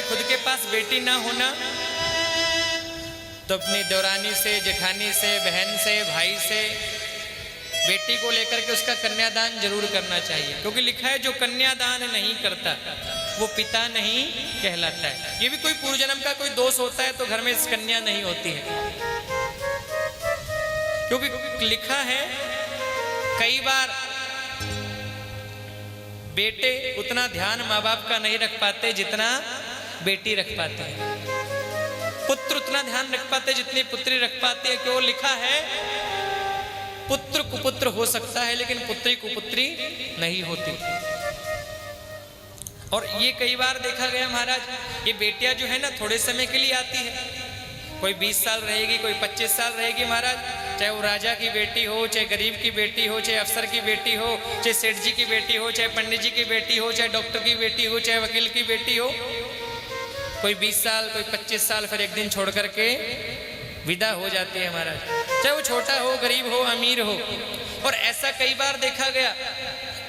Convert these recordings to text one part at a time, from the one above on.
खुद के पास बेटी ना होना तो अपनी देवरानी से, जेठानी से, बहन से, भाई से बेटी को लेकर के उसका कन्यादान जरूर करना चाहिए, क्योंकि लिखा है जो कन्यादान नहीं करता वो पिता नहीं कहलाता है। ये भी कोई पूर्व जन्म का कोई दोष होता है तो घर में कन्या नहीं होती है, क्योंकि लिखा है कई बार बेटे उतना ध्यान माँ बाप का नहीं रख पाते जितना बेटी रख पाते हैं, पुत्र उतना ध्यान रख पाते जितनी पुत्री रख पाती है। क्यों लिखा है पुत्र कुपुत्र हो सकता है लेकिन पुत्री कुपुत्री नहीं होती। और ये कई बार देखा गया महाराज, ये बेटियां जो है ना थोड़े समय के लिए आती है, कोई 20 साल रहेगी, कोई 25 साल रहेगी महाराज, चाहे वो राजा की बेटी हो, चाहे गरीब की बेटी हो, चाहे अफसर की बेटी हो, चाहे सेठ जी की बेटी हो, चाहे पंडित जी की बेटी हो, चाहे डॉक्टर की बेटी हो, चाहे वकील की बेटी हो, कोई 20 साल, कोई 25 साल, फिर एक दिन छोड़ करके विदा हो जाती है महाराज, चाहे वो छोटा हो, गरीब हो, अमीर हो। और ऐसा कई बार देखा गया,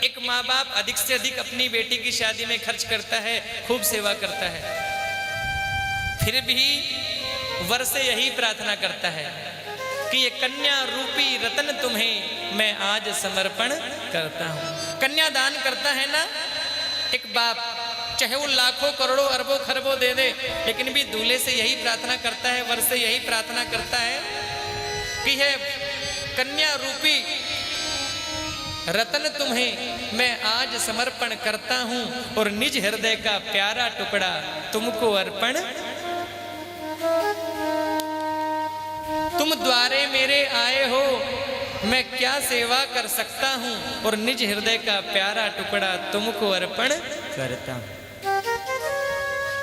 एक माँ बाप अधिक से अधिक अपनी बेटी की शादी में खर्च करता है, खूब सेवा करता है, फिर भी वर से यही प्रार्थना करता है कि ये कन्या रूपी रतन तुम्हें मैं आज समर्पण करता हूं। कन्यादान करता है ना एक बाप, चाहे वो लाखों करोड़ों अरबों खरबों दे दे, लेकिन भी दूल्हे से यही प्रार्थना करता है, वर से यही प्रार्थना करता है कि है कन्या रूपी रतन तुम्हें मैं आज समर्पण करता हूं और निज हृदय का प्यारा टुकड़ा तुमको अर्पण। तुम द्वारे मेरे आए हो, मैं क्या सेवा कर सकता हूं और निज हृदय का प्यारा टुकड़ा तुमको अर्पण करता हूं।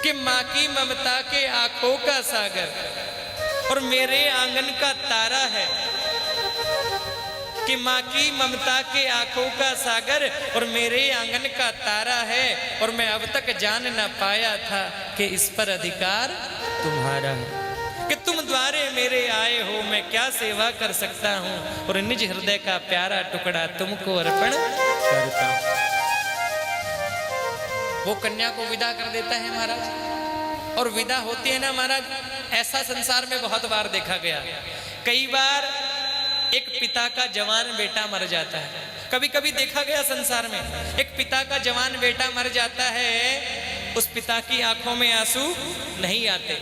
कि माँ की ममता के आंखों का सागर और मेरे आंगन का तारा है, कि माँ की ममता के आंखों का सागर और मेरे आंगन का तारा है, और मैं अब तक जान न पाया था कि इस पर अधिकार तुम्हारा है। कि तुम द्वारे मेरे आए हो, मैं क्या सेवा कर सकता हूं और निज हृदय का प्यारा टुकड़ा तुमको अर्पण करता हूं। वो कन्या को विदा कर देता है महाराज, और विदा होती है ना महाराज, ऐसा संसार में बहुत बार देखा गया। कई बार एक पिता का जवान बेटा मर जाता है, कभी कभी देखा गया संसार में एक पिता का जवान बेटा मर जाता है, उस पिता की आंखों में आंसू नहीं आते।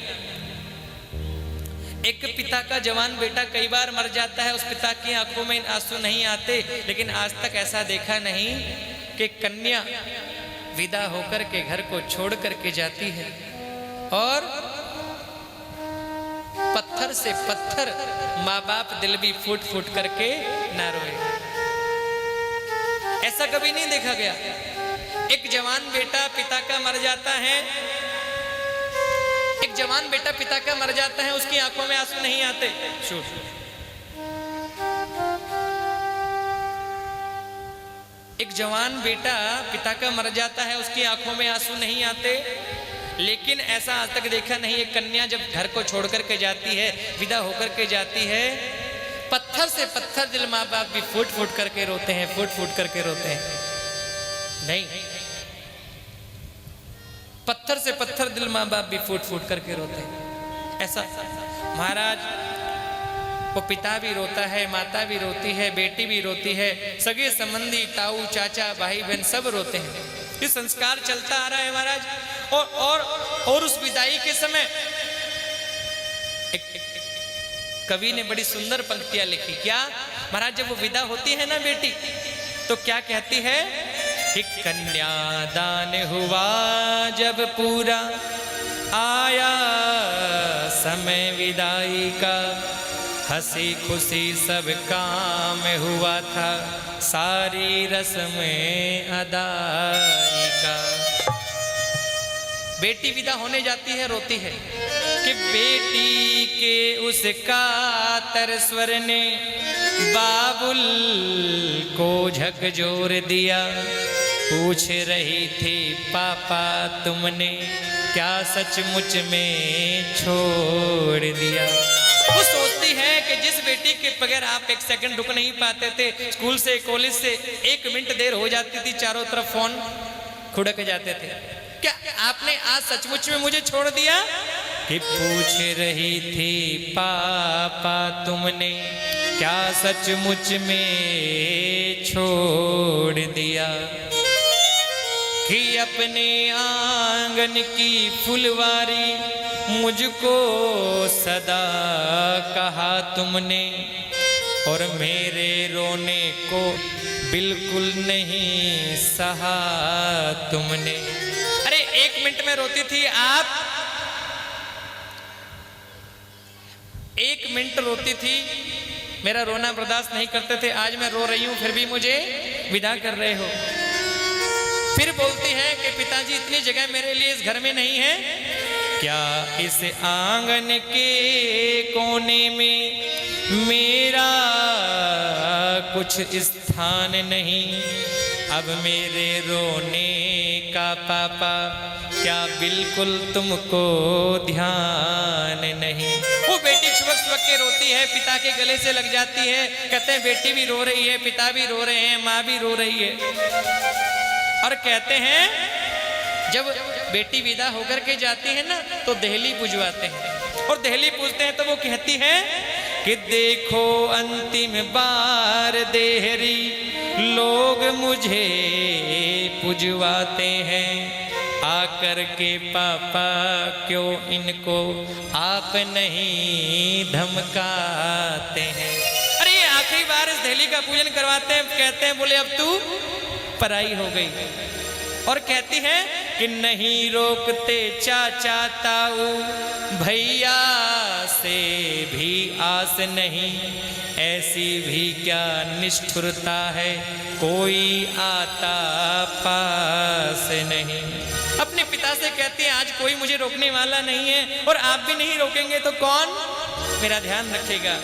एक पिता का जवान बेटा कई बार मर जाता है, उस पिता की आंखों में आंसू नहीं आते, लेकिन आज तक ऐसा देखा नहीं कि कन्या विदा होकर के घर को छोड़ करके जाती है और पत्थर से पत्थर माँ बाप दिल भी फूट फूट करके ना रोए। ऐसा कभी नहीं देखा गया। एक जवान बेटा पिता का मर जाता है, एक जवान बेटा पिता का मर जाता है, उसकी आंखों में आंसू नहीं आते। एक जवान बेटा पिता का मर जाता है, उसकी आंखों में आंसू नहीं आते, लेकिन ऐसा आज तक देखा नहीं है कन्या जब घर को छोड़ करके जाती है, विदा होकर के जाती है, पत्थर से पत्थर दिल माँ बाप भी फूट फूट करके रोते हैं, फूट फूट करके रोते हैं। नहीं, पत्थर से पत्थर दिल माँ बाप भी फूट फूट करके रोते हैं। ऐसा महाराज, वो पिता भी रोता है, माता भी रोती है, बेटी भी रोती है, सगे संबंधी ताऊ चाचा भाई बहन सब रोते हैं। ये संस्कार चलता आ रहा है महाराज। और उस विदाई के समय एक कवि ने बड़ी सुंदर पंक्तियां लिखी। क्या महाराज, जब वो विदा होती है ना बेटी, तो क्या कहती है कि कन्यादान हुआ जब पूरा, आया समय विदाई का, हंसी खुशी सब काम हुआ था, सारी रस्में अदाई का। बेटी विदा होने जाती है, रोती है कि बेटी के उसका तरस्वर ने बाबुल को झकझोर दिया, पूछ रही थी पापा तुमने क्या सचमुच में छोड़ दिया। वो सोचती है कि जिस बेटी के बगैर आप एक सेकंड रुक नहीं पाते थे, स्कूल से कॉलेज से 1 मिनट देर हो जाती थी, चारों तरफ फोन खुड़क जाते थे क्या आपने आज सचमुच में मुझे छोड़ दिया? कि पूछ रही थी पापा तुमने क्या सचमुच में छोड़ दिया? कि अपने आंगन की फुलवारी मुझको सदा कहा तुमने, और मेरे रोने को बिल्कुल नहीं सहा तुमने। अरे 1 मिनट में रोती थी आप, 1 मिनट रोती थी, मेरा रोना बर्दाश्त नहीं करते थे। आज मैं रो रही हूं फिर भी मुझे विदा कर रहे हो। फिर बोलती है कि पिताजी इतनी जगह मेरे लिए इस घर में नहीं है क्या? इस आंगन के कोने में मेरा कुछ स्थान नहीं? अब मेरे रोने का पापा क्या बिल्कुल तुमको ध्यान नहीं? वो बेटी छुपक छुपक के रोती है, पिता के गले से लग जाती है। कहते हैं बेटी भी रो रही है, पिता भी रो रहे हैं, माँ भी रो रही है। और कहते हैं जब बेटी विदा होकर के जाती है ना तो दहली पुजवाते हैं, और दहली पूजते हैं तो वो कहती है कि देखो अंतिम बार देहरी लोग मुझे पुजवाते हैं, आकर के पापा क्यों इनको आप नहीं धमकाते हैं? अरे ये आखिरी बार इस दहली का पूजन करवाते हैं। कहते हैं बोले अब तू पराई हो गई। और कहती है कि नहीं रोकते चाचा ताऊ भैया से भी आस नहीं, ऐसी भी क्या निष्ठुरता है कोई आता पास नहीं। अपने पिता से कहती है आज कोई मुझे रोकने वाला नहीं है, और आप भी नहीं रोकेंगे तो कौन मेरा ध्यान रखेगा?